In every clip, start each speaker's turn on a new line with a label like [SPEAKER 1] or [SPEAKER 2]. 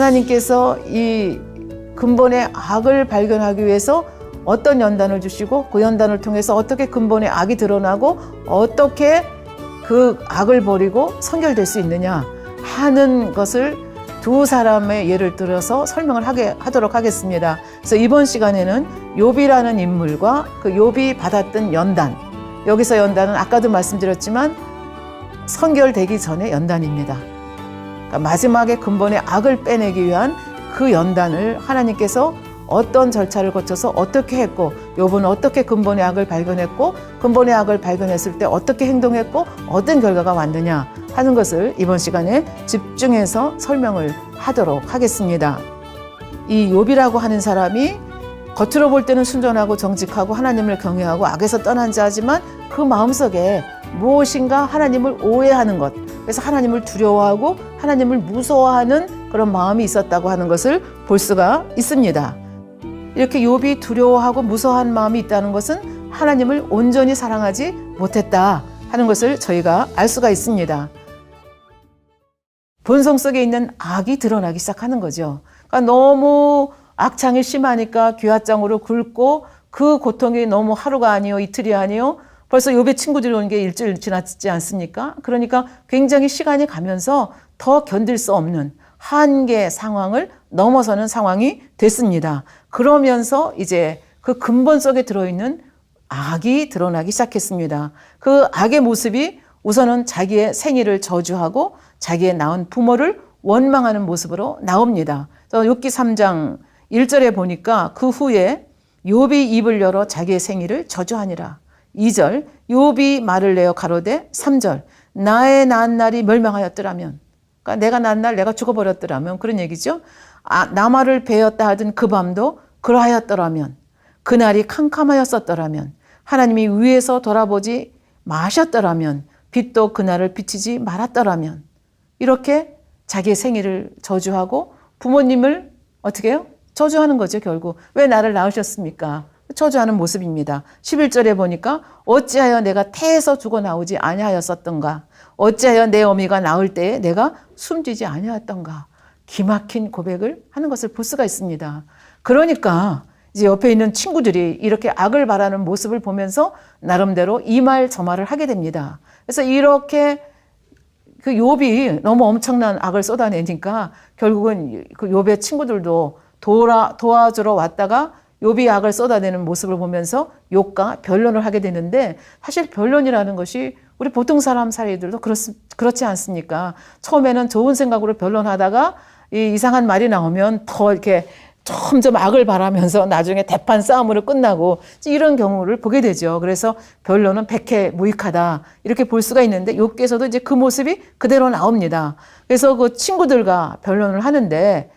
[SPEAKER 1] 하나님께서 이 근본의 악을 발견하기 위해서 어떤 연단을 주시고 그 연단을 통해서 어떻게 근본의 악이 드러나고 어떻게 그 악을 버리고 선결될 수 있느냐 하는 것을 두 사람의 예를 들어서 설명을 하도록 하겠습니다. 그래서 이번 시간에는 욥이라는 인물과 그 욥이 받았던 연단, 여기서 연단은 아까도 말씀드렸지만 선결되기 전의 연단입니다. 그러니까 마지막에 근본의 악을 빼내기 위한 그 연단을 하나님께서 어떤 절차를 거쳐서 어떻게 했고 욥은 어떻게 근본의 악을 발견했고 근본의 악을 발견했을 때 어떻게 행동했고 어떤 결과가 왔느냐 하는 것을 이번 시간에 집중해서 설명을 하도록 하겠습니다. 이 욥이라고 하는 사람이 겉으로 볼 때는 순전하고 정직하고 하나님을 경외하고 악에서 떠난 자지만 그 마음속에 무엇인가 하나님을 오해하는 것, 그래서 하나님을 두려워하고 하나님을 무서워하는 그런 마음이 있었다고 하는 것을 볼 수가 있습니다. 이렇게 욥이 두려워하고 무서워한 마음이 있다는 것은 하나님을 온전히 사랑하지 못했다 하는 것을 저희가 알 수가 있습니다. 본성 속에 있는 악이 드러나기 시작하는 거죠. 그러니까 너무 악창이 심하니까 귀화장으로 굶고 그 고통이 너무 하루가 아니요 이틀이 아니요 벌써 욥의 친구들이 온 게 일주일 지났지 않습니까? 그러니까 굉장히 시간이 가면서 더 견딜 수 없는 한계 상황을 넘어서는 상황이 됐습니다. 그러면서 이제 그 근본 속에 들어있는 악이 드러나기 시작했습니다. 그 악의 모습이 우선은 자기의 생일을 저주하고 자기의 낳은 부모를 원망하는 모습으로 나옵니다. 욥기 3장 1절에 보니까 그 후에 욥이 입을 열어 자기의 생일을 저주하니라. 2절 욥이 말을 내어 가로되 3절 나의 낳은 날이 멸망하였더라면, 그러니까 내가 낳은 날 내가 죽어버렸더라면 그런 얘기죠. 나마를 베었다 하던 그 밤도 그러하였더라면, 그날이 캄캄하였었더라면, 하나님이 위에서 돌아보지 마셨더라면, 빛도 그날을 비치지 말았더라면, 이렇게 자기의 생일을 저주하고 부모님을 어떻게 해요? 저주하는 거죠. 결국 왜 나를 낳으셨습니까? 저주하는 모습입니다. 11절에 보니까 어찌하여 내가 태에서 죽어 나오지 아니하였었던가, 어찌하여 내 어미가 낳을 때에 내가 숨지지 아니하였던가, 기막힌 고백을 하는 것을 볼 수가 있습니다. 그러니까 이제 옆에 있는 친구들이 이렇게 악을 바라는 모습을 보면서 나름대로 이 말 저 말을 하게 됩니다. 그래서 이렇게 그 욥이 너무 엄청난 악을 쏟아내니까 결국은 그 욥의 친구들도 도와주러 왔다가 욥이 악을 쏟아내는 모습을 보면서 욥과 변론을 하게 되는데, 사실 변론이라는 것이 우리 보통 사람 사이들도 그렇지 않습니까? 처음에는 좋은 생각으로 변론하다가 이 이상한 말이 나오면 더 이렇게 점점 악을 바라면서 나중에 대판 싸움으로 끝나고 이런 경우를 보게 되죠. 그래서 변론은 백해무익하다 이렇게 볼 수가 있는데 욥께서도 이제 그 모습이 그대로 나옵니다. 그래서 그 친구들과 변론을 하는데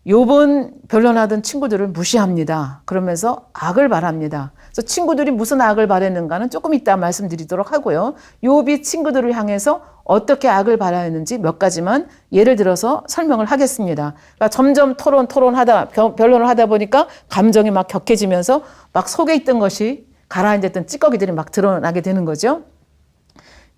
[SPEAKER 1] 욥은 변론하던 친구들을 무시합니다. 그러면서 악을 바랍니다. 그래서 친구들이 무슨 악을 바랬는가는 조금 이따 말씀드리도록 하고요. 욥이 친구들을 향해서 어떻게 악을 바라였는지 몇 가지만 예를 들어서 설명을 하겠습니다. 그러니까 점점 변론을 하다 보니까 감정이 막 격해지면서 막 속에 있던 것이 가라앉았던 찌꺼기들이 막 드러나게 되는 거죠.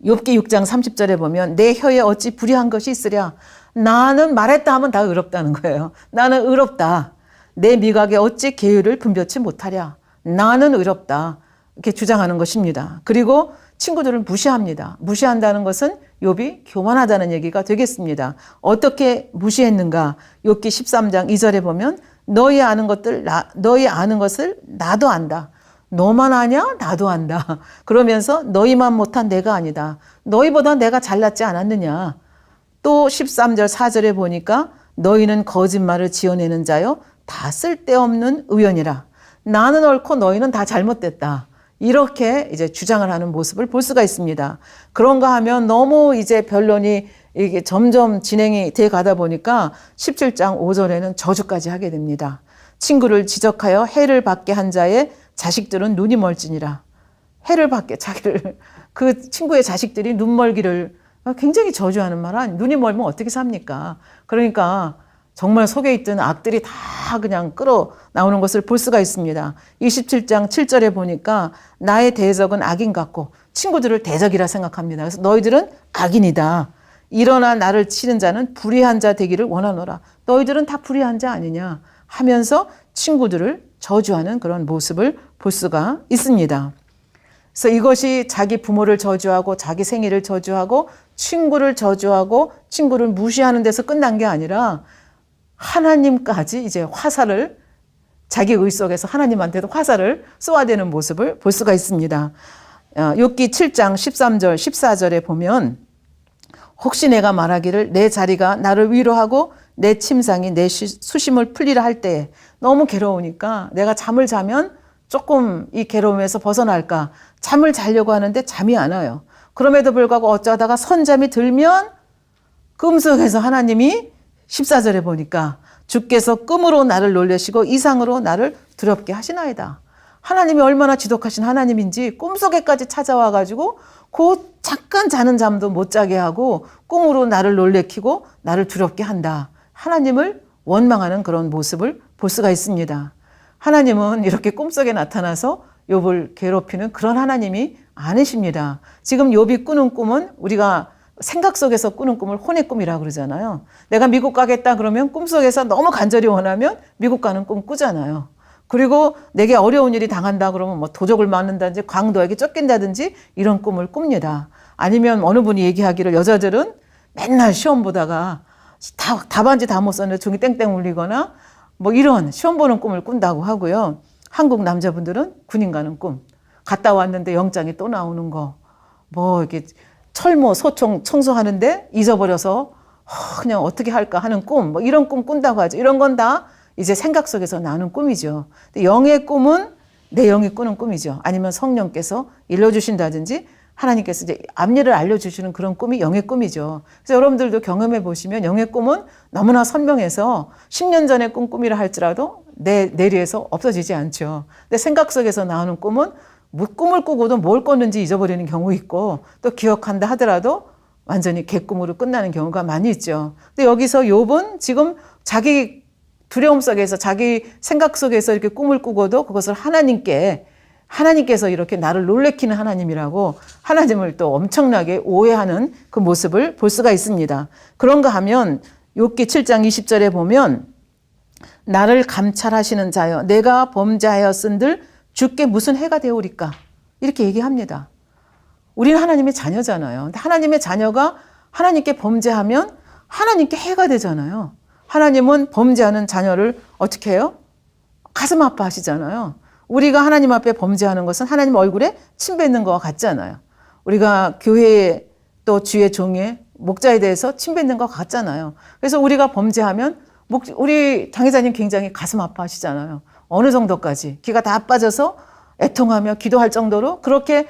[SPEAKER 1] 욥기 6장 30절에 보면 내 혀에 어찌 불의한 것이 있으랴. 나는 말했다 하면 다 의롭다는 거예요. 나는 의롭다. 내 미각에 어찌 계율을 분별치 못하랴. 나는 의롭다. 이렇게 주장하는 것입니다. 그리고 친구들을 무시합니다. 무시한다는 것은 욥이 교만하다는 얘기가 되겠습니다. 어떻게 무시했는가? 욥기 13장 2절에 보면 너희 아는 것을 나도 안다. 너만 아냐? 나도 안다. 그러면서 너희만 못한 내가 아니다. 너희보다 내가 잘났지 않았느냐? 또 13절 4절에 보니까 너희는 거짓말을 지어내는 자요 다 쓸데없는 의원이라. 나는 옳고 너희는 다 잘못됐다. 이렇게 이제 주장을 하는 모습을 볼 수가 있습니다. 그런가 하면 너무 이제 변론이 이게 점점 진행이 돼 가다 보니까 17장 5절에는 저주까지 하게 됩니다. 친구를 지적하여 해를 받게 한 자의 자식들은 눈이 멀지니라. 해를 받게 그 친구의 자식들이 눈 멀기를 굉장히 저주하는 말, 눈이 멀면 어떻게 삽니까? 그러니까 정말 속에 있던 악들이 다 그냥 끌어 나오는 것을 볼 수가 있습니다. 27장 7절에 보니까 나의 대적은 악인 같고 친구들을 대적이라 생각합니다. 그래서 너희들은 악인이다. 일어나 나를 치는 자는 불의한 자 되기를 원하노라. 너희들은 다 불의한 자 아니냐 하면서 친구들을 저주하는 그런 모습을 볼 수가 있습니다. 그래서 이것이 자기 부모를 저주하고 자기 생일을 저주하고 친구를 저주하고 친구를 무시하는 데서 끝난 게 아니라 하나님까지 이제 화살을 자기 의 속에서 하나님한테도 화살을 쏘아대는 모습을 볼 수가 있습니다. 욥기 7장 13절 14절에 보면 혹시 내가 말하기를 내 자리가 나를 위로하고 내 침상이 내 수심을 풀리라 할 때에 너무 괴로우니까 내가 잠을 자면 조금 이 괴로움에서 벗어날까 잠을 자려고 하는데 잠이 안 와요. 그럼에도 불구하고 어쩌다가 선잠이 들면 꿈속에서 하나님이 14절에 보니까 주께서 꿈으로 나를 놀라시고 이상으로 나를 두렵게 하시나이다. 하나님이 얼마나 지독하신 하나님인지 꿈속에까지 찾아와가지고 그 잠깐 자는 잠도 못 자게 하고 꿈으로 나를 놀래키고 나를 두렵게 한다. 하나님을 원망하는 그런 모습을 볼 수가 있습니다. 하나님은 이렇게 꿈속에 나타나서 욥을 괴롭히는 그런 하나님이 아니십니다. 지금 욥이 꾸는 꿈은 우리가 생각 속에서 꾸는 꿈을 혼의 꿈이라고 그러잖아요. 내가 미국 가겠다 그러면 꿈속에서 너무 간절히 원하면 미국 가는 꿈 꾸잖아요. 그리고 내게 어려운 일이 당한다 그러면 뭐 도적을 맞는다든지 강도에게 쫓긴다든지 이런 꿈을 꿉니다. 아니면 어느 분이 얘기하기를 여자들은 맨날 시험 보다가 답안지 다 못 썼는데 종이 땡땡 울리거나 뭐 이런 시험 보는 꿈을 꾼다고 하고요. 한국 남자분들은 군인 가는 꿈, 갔다 왔는데 영장이 또 나오는 거, 뭐 이렇게 철모 소총 청소하는데 잊어버려서 그냥 어떻게 할까 하는 꿈, 뭐 이런 꿈 꾼다고 하죠. 이런 건 다 이제 생각 속에서 나는 꿈이죠. 근데 영의 꿈은 내 영이 꾸는 꿈이죠. 아니면 성령께서 일러주신다든지 하나님께서 이제 앞일을 알려주시는 그런 꿈이 영의 꿈이죠. 그래서 여러분들도 경험해 보시면 영의 꿈은 너무나 선명해서 10년 전에 꾼 꿈이라 할지라도 내 뇌리에서 없어지지 않죠. 근데 생각 속에서 나오는 꿈은 꿈을 꾸고도 뭘 꿨는지 잊어버리는 경우 있고 또 기억한다 하더라도 완전히 개꿈으로 끝나는 경우가 많이 있죠. 근데 여기서 욥은 지금 자기 두려움 속에서 자기 생각 속에서 이렇게 꿈을 꾸고도 그것을 하나님께서 이렇게 나를 놀래키는 하나님이라고 하나님을 또 엄청나게 오해하는 그 모습을 볼 수가 있습니다. 그런가 하면 욥기 7장 20절에 보면 나를 감찰하시는 자여 내가 범죄하였은들 주께 무슨 해가 되오리까 이렇게 얘기합니다. 우리는 하나님의 자녀잖아요. 근데 하나님의 자녀가 하나님께 범죄하면 하나님께 해가 되잖아요. 하나님은 범죄하는 자녀를 어떻게 해요? 가슴 아파하시잖아요. 우리가 하나님 앞에 범죄하는 것은 하나님 얼굴에 침 뱉는 것과 같잖아요. 우리가 교회에 또 주의 종에 목자에 대해서 침 뱉는 것 같잖아요. 그래서 우리가 범죄하면 우리 당회자님 굉장히 가슴 아파하시잖아요. 어느 정도까지 기가 다 빠져서 애통하며 기도할 정도로 그렇게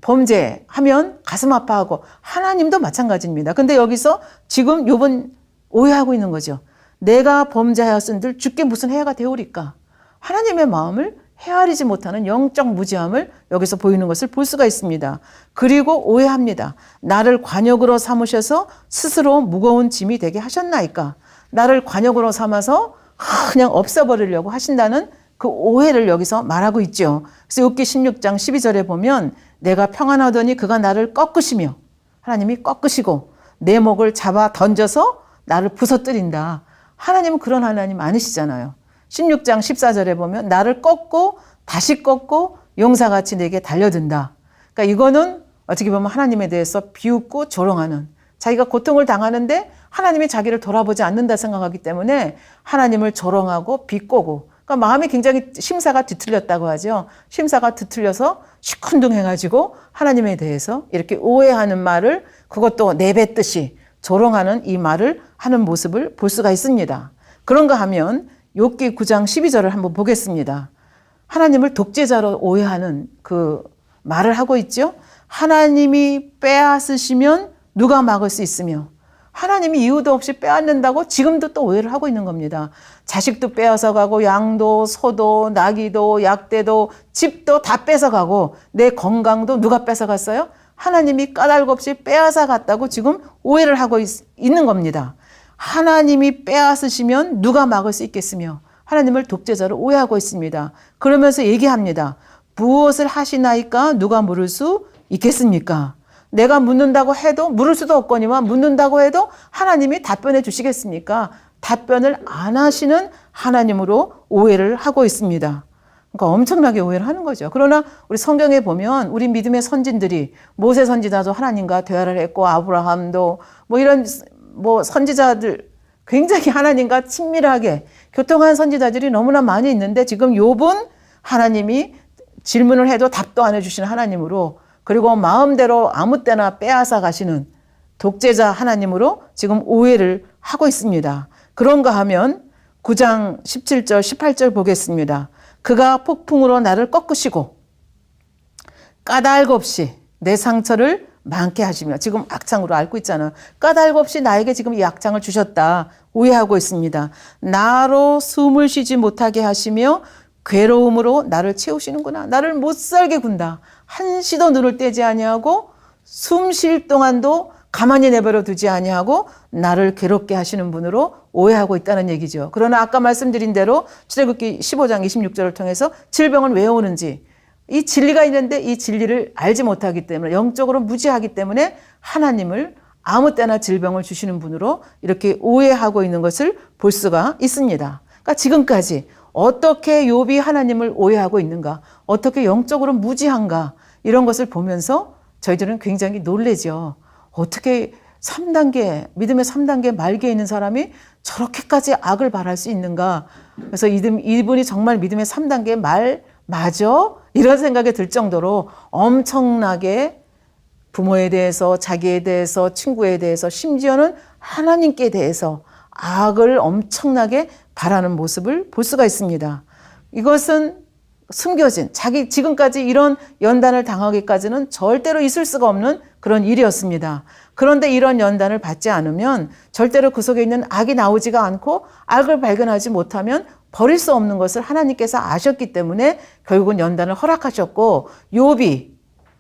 [SPEAKER 1] 범죄하면 가슴 아파하고 하나님도 마찬가지입니다. 근데 여기서 지금 욥은 오해하고 있는 거죠. 내가 범죄하였은들 주께 무슨 해가 되오리까? 하나님의 마음을 헤아리지 못하는 영적 무지함을 여기서 보이는 것을 볼 수가 있습니다. 그리고 오해합니다. 나를 관역으로 삼으셔서 스스로 무거운 짐이 되게 하셨나이까? 나를 관역으로 삼아서 그냥 없애버리려고 하신다는 그 오해를 여기서 말하고 있죠. 그래서 욥기 16장 12절에 보면 내가 평안하더니 그가 나를 꺾으시며 하나님이 꺾으시고 내 목을 잡아 던져서 나를 부서뜨린다. 하나님은 그런 하나님 아니시잖아요. 16장 14절에 보면 나를 꺾고 다시 꺾고 용사같이 내게 달려든다. 그러니까 이거는 어떻게 보면 하나님에 대해서 비웃고 조롱하는 자기가 고통을 당하는데 하나님이 자기를 돌아보지 않는다 생각하기 때문에 하나님을 조롱하고 비꼬고 그러니까 마음이 굉장히 심사가 뒤틀렸다고 하죠. 심사가 뒤틀려서 시큰둥해가지고 하나님에 대해서 이렇게 오해하는 말을 그것도 내뱉듯이 조롱하는 이 말을 하는 모습을 볼 수가 있습니다. 그런가 하면 욥기 9장 12절을 한번 보겠습니다. 하나님을 독재자로 오해하는 그 말을 하고 있죠. 하나님이 빼앗으시면 누가 막을 수 있으며 하나님이 이유도 없이 빼앗는다고 지금도 또 오해를 하고 있는 겁니다. 자식도 빼앗아가고 양도 소도 나귀도 약대도 집도 다 뺏어가고 내 건강도 누가 뺏어갔어요? 하나님이 까닭 없이 빼앗아 갔다고 지금 오해를 하고 있는 겁니다. 하나님이 빼앗으시면 누가 막을 수 있겠으며 하나님을 독재자로 오해하고 있습니다. 그러면서 얘기합니다. 무엇을 하시나이까 누가 물을 수 있겠습니까? 내가 묻는다고 해도, 물을 수도 없거니와 묻는다고 해도 하나님이 답변해 주시겠습니까? 답변을 안 하시는 하나님으로 오해를 하고 있습니다. 그러니까 엄청나게 오해를 하는 거죠. 그러나 우리 성경에 보면 우리 믿음의 선진들이, 모세 선지자도 하나님과 대화를 했고, 아브라함도 이런 선지자들, 굉장히 하나님과 친밀하게 교통한 선지자들이 너무나 많이 있는데, 지금 욥은 하나님이 질문을 해도 답도 안 해주시는 하나님으로, 그리고 마음대로 아무 때나 빼앗아 가시는 독재자 하나님으로 지금 오해를 하고 있습니다. 그런가 하면 9장 17절 18절 보겠습니다. 그가 폭풍으로 나를 꺾으시고 까닭 없이 내 상처를 많게 하시며, 지금 악창으로 앓고 있잖아요. 까닭 없이 나에게 지금 이 악창을 주셨다 오해하고 있습니다. 나로 숨을 쉬지 못하게 하시며 괴로움으로 나를 채우시는구나. 나를 못 살게 군다. 한시도 눈을 떼지 아니하고 숨 쉴 동안도 가만히 내버려 두지 아니하고 나를 괴롭게 하시는 분으로 오해하고 있다는 얘기죠. 그러나 아까 말씀드린 대로 출애굽기 15장 26절을 통해서 질병은 왜 오는지, 이 진리가 있는데 이 진리를 알지 못하기 때문에, 영적으로 무지하기 때문에 하나님을 아무 때나 질병을 주시는 분으로 이렇게 오해하고 있는 것을 볼 수가 있습니다. 그러니까 지금까지 어떻게 욥이 하나님을 오해하고 있는가, 어떻게 영적으로 무지한가, 이런 것을 보면서 저희들은 굉장히 놀라죠. 어떻게 3단계, 믿음의 3단계 말기에 있는 사람이 저렇게까지 악을 바랄 수 있는가. 그래서 이분이 정말 믿음의 3단계 말 맞아? 이런 생각이 들 정도로 엄청나게 부모에 대해서, 자기에 대해서, 친구에 대해서, 심지어는 하나님께 대해서 악을 엄청나게 바라는 모습을 볼 수가 있습니다. 이것은 숨겨진, 지금까지 이런 연단을 당하기까지는 절대로 있을 수가 없는 그런 일이었습니다. 그런데 이런 연단을 받지 않으면 절대로 그 속에 있는 악이 나오지가 않고, 악을 발견하지 못하면 버릴 수 없는 것을 하나님께서 아셨기 때문에 결국은 연단을 허락하셨고, 욥이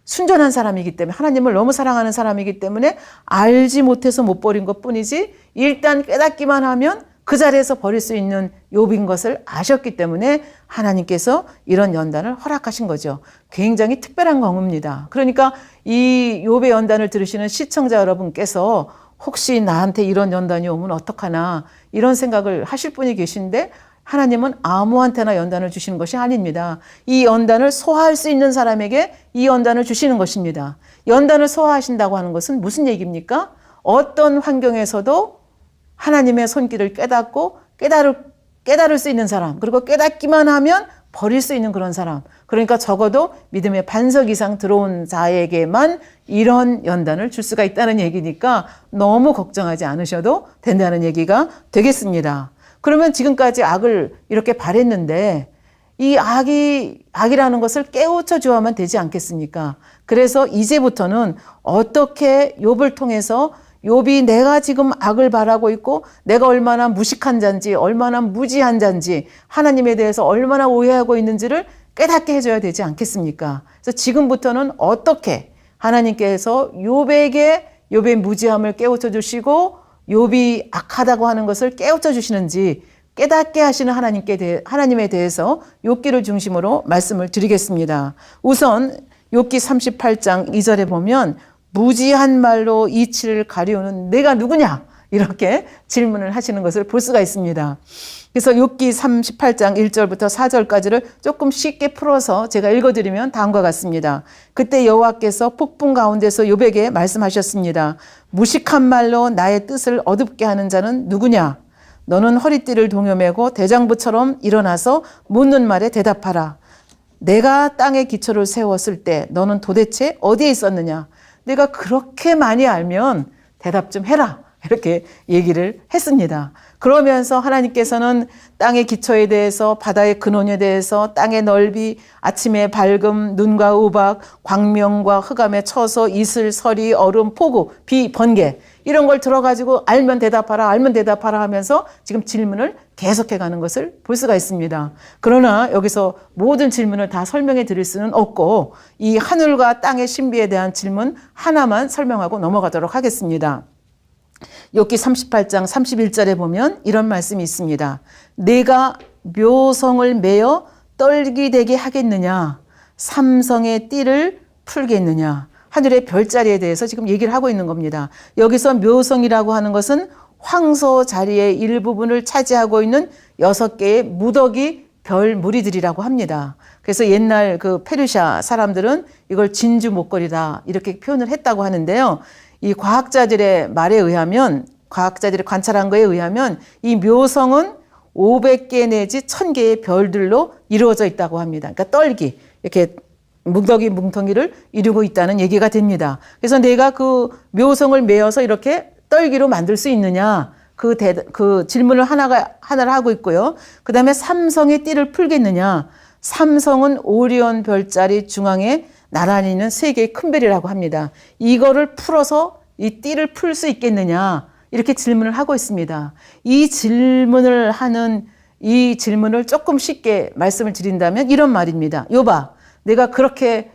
[SPEAKER 1] 순전한 사람이기 때문에, 하나님을 너무 사랑하는 사람이기 때문에 알지 못해서 못 버린 것뿐이지, 일단 깨닫기만 하면 그 자리에서 버릴 수 있는 욥인 것을 아셨기 때문에 하나님께서 이런 연단을 허락하신 거죠. 굉장히 특별한 경우입니다. 그러니까 이 욥의 연단을 들으시는 시청자 여러분께서 혹시 나한테 이런 연단이 오면 어떡하나, 이런 생각을 하실 분이 계신데, 하나님은 아무한테나 연단을 주시는 것이 아닙니다. 이 연단을 소화할 수 있는 사람에게 이 연단을 주시는 것입니다. 연단을 소화하신다고 하는 것은 무슨 얘기입니까? 어떤 환경에서도 하나님의 손길을 깨닫고 깨달을 수 있는 사람, 그리고 깨닫기만 하면 버릴 수 있는 그런 사람, 그러니까 적어도 믿음의 반석 이상 들어온 자에게만 이런 연단을 줄 수가 있다는 얘기니까 너무 걱정하지 않으셔도 된다는 얘기가 되겠습니다. 그러면 지금까지 악을 이렇게 바랬는데 이 악이라는 것을 깨우쳐 주어야만 되지 않겠습니까? 그래서 이제부터는 어떻게 욥을 통해서 욥이 내가 지금 악을 바라고 있고, 내가 얼마나 무식한 자인지, 얼마나 무지한 자인지, 하나님에 대해서 얼마나 오해하고 있는지를 깨닫게 해줘야 되지 않겠습니까? 그래서 지금부터는 어떻게 하나님께서 욥의 무지함을 깨우쳐 주시고 욥이 악하다고 하는 것을 깨우쳐 주시는지 깨닫게 하시는 하나님에 대해서 욥기를 중심으로 말씀을 드리겠습니다. 우선 욥기 38장 2절에 보면 무지한 말로 이치를 가리우는 내가 누구냐? 이렇게 질문을 하시는 것을 볼 수가 있습니다. 그래서 욥기 38장 1절부터 4절까지를 조금 쉽게 풀어서 제가 읽어드리면 다음과 같습니다. 그때 여호와께서 폭풍 가운데서 욥에게 말씀하셨습니다. 무식한 말로 나의 뜻을 어둡게 하는 자는 누구냐? 너는 허리띠를 동여매고 대장부처럼 일어나서 묻는 말에 대답하라. 내가 땅에 기초를 세웠을 때 너는 도대체 어디에 있었느냐? 내가 그렇게 많이 알면 대답 좀 해라. 이렇게 얘기를 했습니다. 그러면서 하나님께서는 땅의 기초에 대해서, 바다의 근원에 대해서, 땅의 넓이, 아침의 밝음, 눈과 우박, 광명과 흑암의 처소, 이슬, 서리, 얼음, 폭우, 비, 번개, 이런 걸 들어가지고 알면 대답하라 하면서 지금 질문을 계속해 가는 것을 볼 수가 있습니다. 그러나 여기서 모든 질문을 다 설명해 드릴 수는 없고, 이 하늘과 땅의 신비에 대한 질문 하나만 설명하고 넘어가도록 하겠습니다. 욥기 38장 31절에 보면 이런 말씀이 있습니다. 내가 묘성을 매어 떨기되게 하겠느냐? 삼성의 띠를 풀겠느냐? 하늘의 별자리에 대해서 지금 얘기를 하고 있는 겁니다. 여기서 묘성이라고 하는 것은 황소 자리의 일부분을 차지하고 있는 6개의 무더기 별 무리들이라고 합니다. 그래서 옛날 그 페르시아 사람들은 이걸 진주 목걸이다 이렇게 표현을 했다고 하는데요. 이 과학자들의 말에 의하면, 과학자들이 관찰한 거에 의하면 이 묘성은 500개 내지 1000개의 별들로 이루어져 있다고 합니다. 그러니까 떨기, 이렇게 뭉텅이 뭉텅이를 이루고 있다는 얘기가 됩니다. 그래서 내가 그 묘성을 메어서 이렇게 떨기로 만들 수 있느냐, 그 질문을 하나를 하고 있고요. 그 다음에 삼성의 띠를 풀겠느냐. 삼성은 오리온 별자리 중앙에 나란히 있는 3개의 큰 별이라고 합니다. 이거를 풀어서 이 띠를 풀 수 있겠느냐, 이렇게 질문을 하고 있습니다. 이 질문을 조금 쉽게 말씀을 드린다면 이런 말입니다. 요봐, 내가 그렇게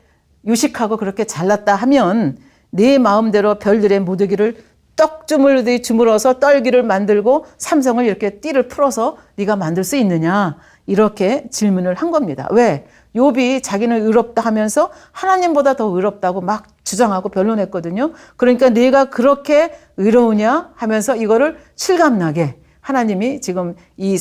[SPEAKER 1] 유식하고 그렇게 잘났다 하면 내 마음대로 별들의 무더기를 떡주물듯이 주물어서 떨기를 만들고 삼성을 이렇게 띠를 풀어서 네가 만들 수 있느냐, 이렇게 질문을 한 겁니다. 왜? 욥이 자기는 의롭다 하면서 하나님보다 더 의롭다고 막 주장하고 변론했거든요. 그러니까 네가 그렇게 의로우냐 하면서 이거를 실감나게 하나님이 지금 이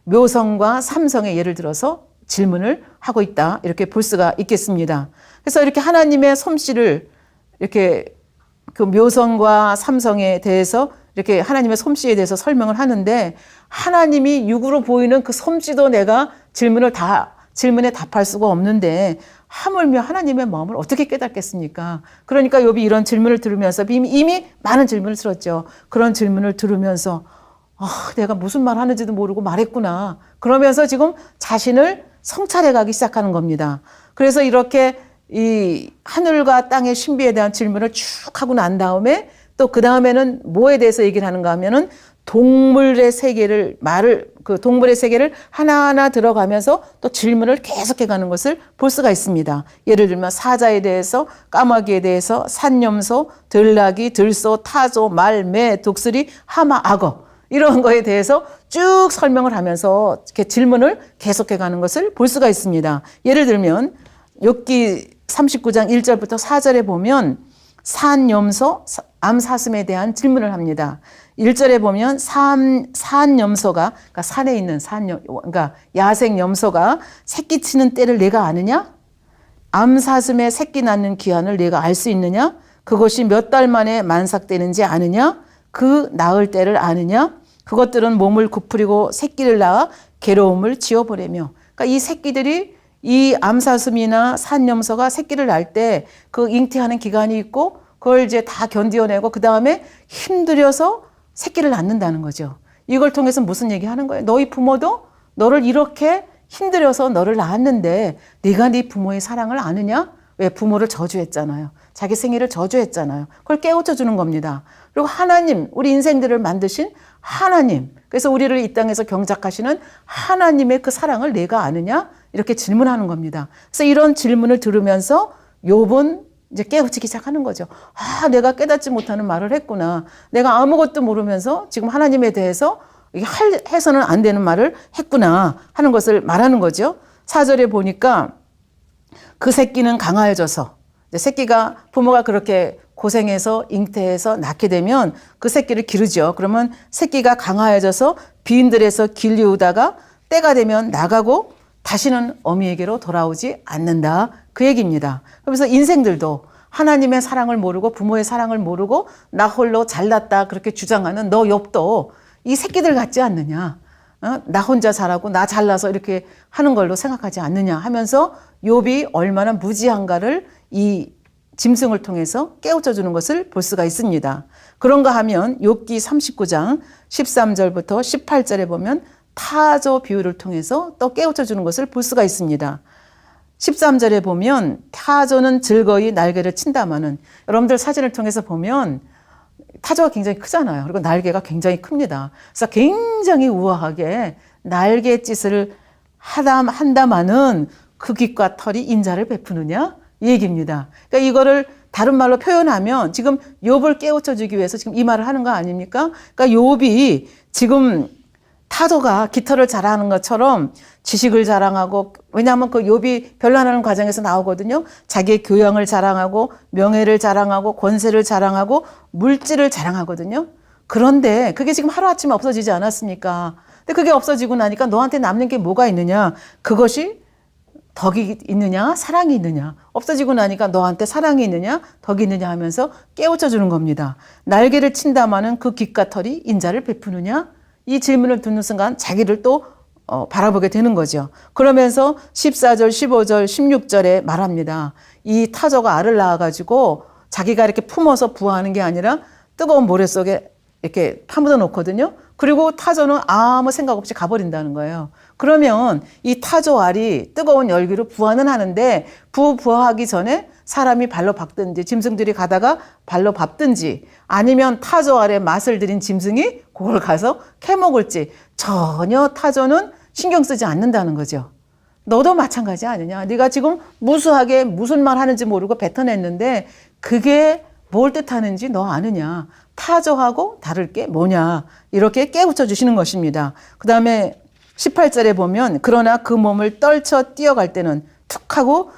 [SPEAKER 1] 묘성과 삼성의 예를 들어서 질문을 하고 있다, 이렇게 볼 수가 있겠습니다. 그래서 이렇게 하나님의 솜씨를 이렇게 그 묘성과 삼성에 대해서 이렇게 하나님의 솜씨에 대해서 설명을 하는데, 하나님이 육으로 보이는 그 솜씨도 내가 질문에 답할 수가 없는데 하물며 하나님의 마음을 어떻게 깨닫겠습니까? 그러니까 욥이 이런 질문을 들으면서 이미 많은 질문을 들었죠. 그런 질문을 들으면서 내가 무슨 말 하는지도 모르고 말했구나, 그러면서 지금 자신을 성찰해 가기 시작하는 겁니다. 그래서 이렇게 이 하늘과 땅의 신비에 대한 질문을 쭉 하고 난 다음에 또 그 다음에는 뭐에 대해서 얘기를 하는가 하면은 동물의 세계를 하나하나 들어가면서 또 질문을 계속해 가는 것을 볼 수가 있습니다. 예를 들면 사자에 대해서, 까마귀에 대해서, 산염소, 들나귀, 들소, 타조, 말, 매, 독수리, 하마, 악어, 이런 거에 대해서 쭉 설명을 하면서 이렇게 질문을 계속해 가는 것을 볼 수가 있습니다. 예를 들면 욥기 39장 1절부터 4절에 보면 산염소, 암사슴에 대한 질문을 합니다. 1절에 보면 산염소가, 그러니까 산에 있는 그러니까 야생 염소가 새끼 치는 때를 내가 아느냐? 암사슴의 새끼 낳는 기한을 내가 알 수 있느냐? 그것이 몇 달 만에 만삭되는지 아느냐? 그 낳을 때를 아느냐? 그것들은 몸을 굽으리고 새끼를 낳아 괴로움을 지어보려며. 그러니까 이 새끼들이, 이 암사슴이나 산염소가 새끼를 낳을 때 그 잉태하는 기간이 있고 그걸 이제 다 견뎌내고 그 다음에 힘들여서 새끼를 낳는다는 거죠. 이걸 통해서 무슨 얘기 하는 거예요? 너희 부모도 너를 이렇게 힘들여서 너를 낳았는데 네가 네 부모의 사랑을 아느냐? 왜? 부모를 저주했잖아요. 자기 생애를 저주했잖아요. 그걸 깨우쳐 주는 겁니다. 그리고 하나님, 우리 인생들을 만드신 하나님, 그래서 우리를 이 땅에서 경작하시는 하나님의 그 사랑을 내가 아느냐? 이렇게 질문하는 겁니다. 그래서 이런 질문을 들으면서 욥은 이제 깨우치기 시작하는 거죠. 내가 깨닫지 못하는 말을 했구나. 내가 아무것도 모르면서 지금 하나님에 대해서 해서는 안 되는 말을 했구나 하는 것을 말하는 거죠. 4절에 보니까 그 새끼는 강하여져서, 새끼가, 부모가 그렇게 고생해서 잉태해서 낳게 되면 그 새끼를 기르죠. 그러면 새끼가 강하여져서 빈들에서 길리우다가 때가 되면 나가고 다시는 어미에게로 돌아오지 않는다, 그 얘기입니다. 그래서 인생들도 하나님의 사랑을 모르고 부모의 사랑을 모르고 나 홀로 잘났다 그렇게 주장하는 너 욥도 이 새끼들 같지 않느냐, 나 혼자 잘하고 나 잘나서 이렇게 하는 걸로 생각하지 않느냐 하면서 욥이 얼마나 무지한가를 이 짐승을 통해서 깨우쳐 주는 것을 볼 수가 있습니다. 그런가 하면 욥기 39장 13절부터 18절에 보면 타조 비유를 통해서 또 깨우쳐 주는 것을 볼 수가 있습니다. 13절에 보면 타조는 즐거이 날개를 친다마는, 여러분들 사진을 통해서 보면 타조가 굉장히 크잖아요. 그리고 날개가 굉장히 큽니다. 그래서 굉장히 우아하게 날갯짓을 한다마는 그 깃과 털이 인자를 베푸느냐, 이 얘기입니다. 그러니까 이거를 다른 말로 표현하면 지금 욥을 깨우쳐 주기 위해서 지금 이 말을 하는 거 아닙니까? 그러니까 욥이 지금 타조가 깃털을 자랑하는 것처럼 지식을 자랑하고, 왜냐하면 그 욥이 변론하는 과정에서 나오거든요. 자기의 교養을 자랑하고 명예를 자랑하고 권세를 자랑하고 물질을 자랑하거든요. 그런데 그게 지금 하루아침에 없어지지 않았습니까? 근데 그게 없어지고 나니까 너한테 남는 게 뭐가 있느냐? 그것이 덕이 있느냐? 사랑이 있느냐? 없어지고 나니까 너한테 사랑이 있느냐? 덕이 있느냐 하면서 깨우쳐 주는 겁니다. 날개를 친다마는 그 깃과 털이 인자를 베푸느냐? 이 질문을 듣는 순간 자기를 또 바라보게 되는 거죠. 그러면서 14절, 15절, 16절에 말합니다. 이 타조가 알을 낳아가지고 자기가 이렇게 품어서 부화하는 게 아니라 뜨거운 모래 속에 이렇게 파묻어 놓거든요. 그리고 타조는 아무 생각 없이 가버린다는 거예요. 그러면 이 타조 알이 뜨거운 열기로 부화는 하는데 부화하기 전에 사람이 발로 밟든지 짐승들이 가다가 발로 밟든지 아니면 타조 알에 맛을 들인 짐승이 그걸 가서 캐먹을지 전혀 타조는 신경 쓰지 않는다는 거죠. 너도 마찬가지 아니냐. 네가 지금 무수하게 무슨 말 하는지 모르고 뱉어냈는데 그게 뭘 뜻하는지 너 아느냐. 타조하고 다를 게 뭐냐. 이렇게 깨우쳐 주시는 것입니다. 그 다음에 18절에 보면 그러나 그 몸을 떨쳐 뛰어갈 때는 툭 하고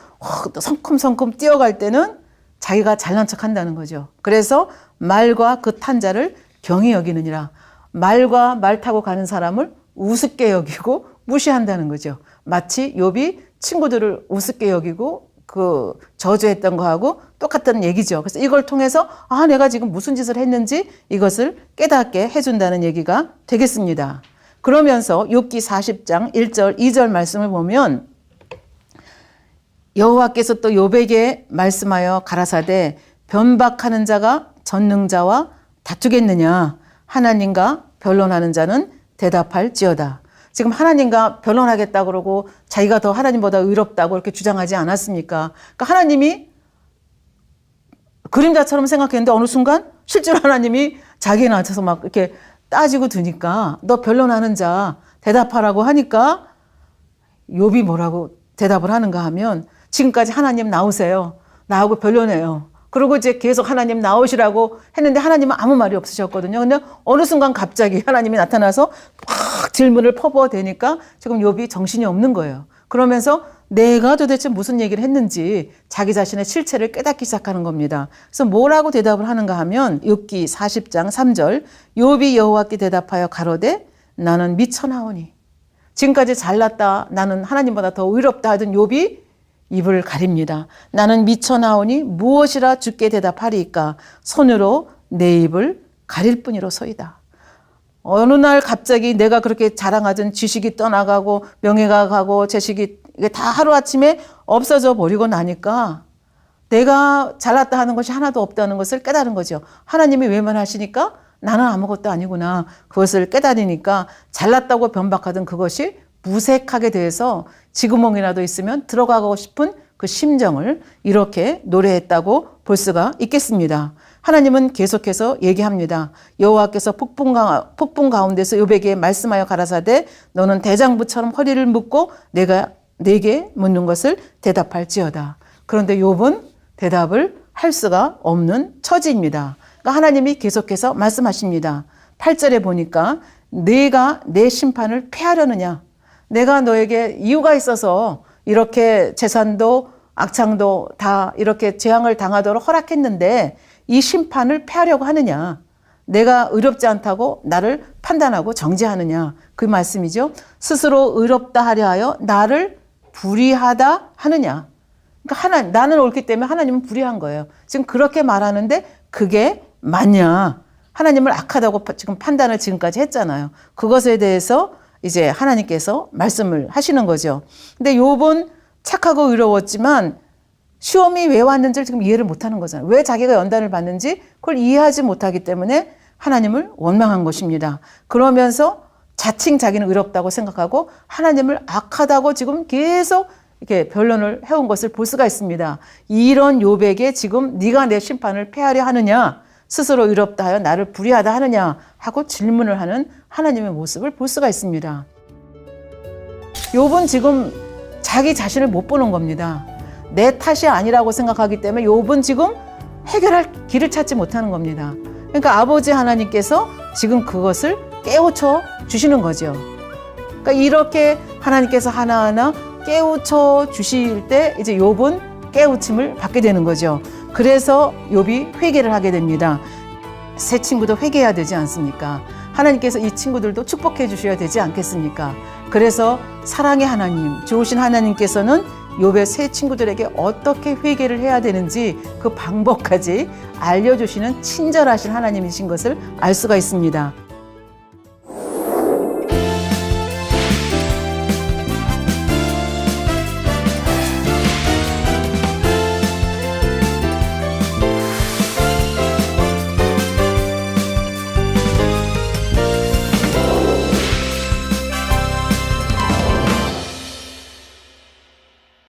[SPEAKER 1] 성큼성큼 뛰어갈 때는 자기가 잘난 척 한다는 거죠. 그래서 말과 그 탄 자를 경히 여기느니라. 말과 말 타고 가는 사람을 우습게 여기고 무시한다는 거죠. 마치 욥이 친구들을 우습게 여기고 그 저주했던 거하고 똑같다는 얘기죠. 그래서 이걸 통해서 내가 지금 무슨 짓을 했는지 이것을 깨닫게 해준다는 얘기가 되겠습니다. 그러면서 욥기 40장 1절 2절 말씀을 보면 여호와께서 또 욥에게 말씀하여 가라사대 변박하는 자가 전능자와 다투겠느냐 하나님과 변론하는 자는 대답할지어다. 지금 하나님과 변론하겠다 그러고 자기가 더 하나님보다 의롭다고 이렇게 주장하지 않았습니까? 그러니까 하나님이 그림자처럼 생각했는데 어느 순간 실제로 하나님이 자기에 나타서 막 이렇게 따지고 드니까 너 변론하는 자 대답하라고 하니까 욥이 뭐라고 대답을 하는가 하면 지금까지 하나님 나오세요. 나하고 변론해요. 그리고 이제 계속 하나님 나오시라고 했는데 하나님은 아무 말이 없으셨거든요. 근데 어느 순간 갑자기 하나님이 나타나서 막 질문을 퍼부어대니까 지금 욥이 정신이 없는 거예요. 그러면서 내가 도대체 무슨 얘기를 했는지 자기 자신의 실체를 깨닫기 시작하는 겁니다. 그래서 뭐라고 대답을 하는가 하면 욥기 40장 3절 욥이 여호와께 대답하여 가로되 나는 미쳐나오니. 지금까지 잘났다 나는 하나님보다 더 의롭다 하던 욥이 입을 가립니다. 나는 미쳐나오니 무엇이라 주께 대답하리이까 손으로 내 입을 가릴 뿐이로소이다. 어느 날 갑자기 내가 그렇게 자랑하던 지식이 떠나가고 명예가 가고 재식이 다 하루아침에 없어져 버리고 나니까 내가 잘났다 하는 것이 하나도 없다는 것을 깨달은 거죠. 하나님이 외면하시니까 나는 아무것도 아니구나. 그것을 깨달으니까 잘났다고 변박하던 그것이 무색하게 돼서 지구멍이라도 있으면 들어가고 싶은 그 심정을 이렇게 노래했다고 볼 수가 있겠습니다. 하나님은 계속해서 얘기합니다. 여호와께서 폭풍 가운데서 욥에게 말씀하여 가라사대 너는 대장부처럼 허리를 묶고 내가 내게 묻는 것을 대답할지어다. 그런데 욥은 대답을 할 수가 없는 처지입니다. 그러니까 하나님이 계속해서 말씀하십니다. 8절에 보니까 내가 내 심판을 패하려느냐. 내가 너에게 이유가 있어서 이렇게 재산도 악창도 다 이렇게 재앙을 당하도록 허락했는데 이 심판을 패하려고 하느냐. 내가 의롭지 않다고 나를 판단하고 정죄하느냐. 그 말씀이죠. 스스로 의롭다 하려 하여 나를 불의하다 하느냐. 그러니까 나는 옳기 때문에 하나님은 불의한 거예요. 지금 그렇게 말하는데 그게 맞냐. 하나님을 악하다고 지금 판단을 지금까지 했잖아요. 그것에 대해서 이제 하나님께서 말씀을 하시는 거죠. 근데 욥은 착하고 의로웠지만 시험이 왜 왔는지를 지금 이해를 못하는 거잖아요. 왜 자기가 연단을 받는지 그걸 이해하지 못하기 때문에 하나님을 원망한 것입니다. 그러면서 자칭 자기는 의롭다고 생각하고 하나님을 악하다고 지금 계속 이렇게 변론을 해온 것을 볼 수가 있습니다. 이런 욥에게 지금 네가 내 심판을 패하려 하느냐, 스스로 의롭다 하여 나를 불의하다 하느냐 하고 질문을 하는 하나님의 모습을 볼 수가 있습니다. 욥은 지금 자기 자신을 못 보는 겁니다. 내 탓이 아니라고 생각하기 때문에 욥은 지금 해결할 길을 찾지 못하는 겁니다. 그러니까 아버지 하나님께서 지금 그것을 깨우쳐 주시는 거죠. 그러니까 이렇게 하나님께서 하나하나 깨우쳐 주실 때 이제 욥은 깨우침을 받게 되는 거죠. 그래서 욥이 회개를 하게 됩니다. 새 친구도 회개해야 되지 않습니까? 하나님께서 이 친구들도 축복해 주셔야 되지 않겠습니까? 그래서 사랑의 하나님, 좋으신 하나님께서는 욥의 새 친구들에게 어떻게 회개를 해야 되는지 그 방법까지 알려주시는 친절하신 하나님이신 것을 알 수가 있습니다.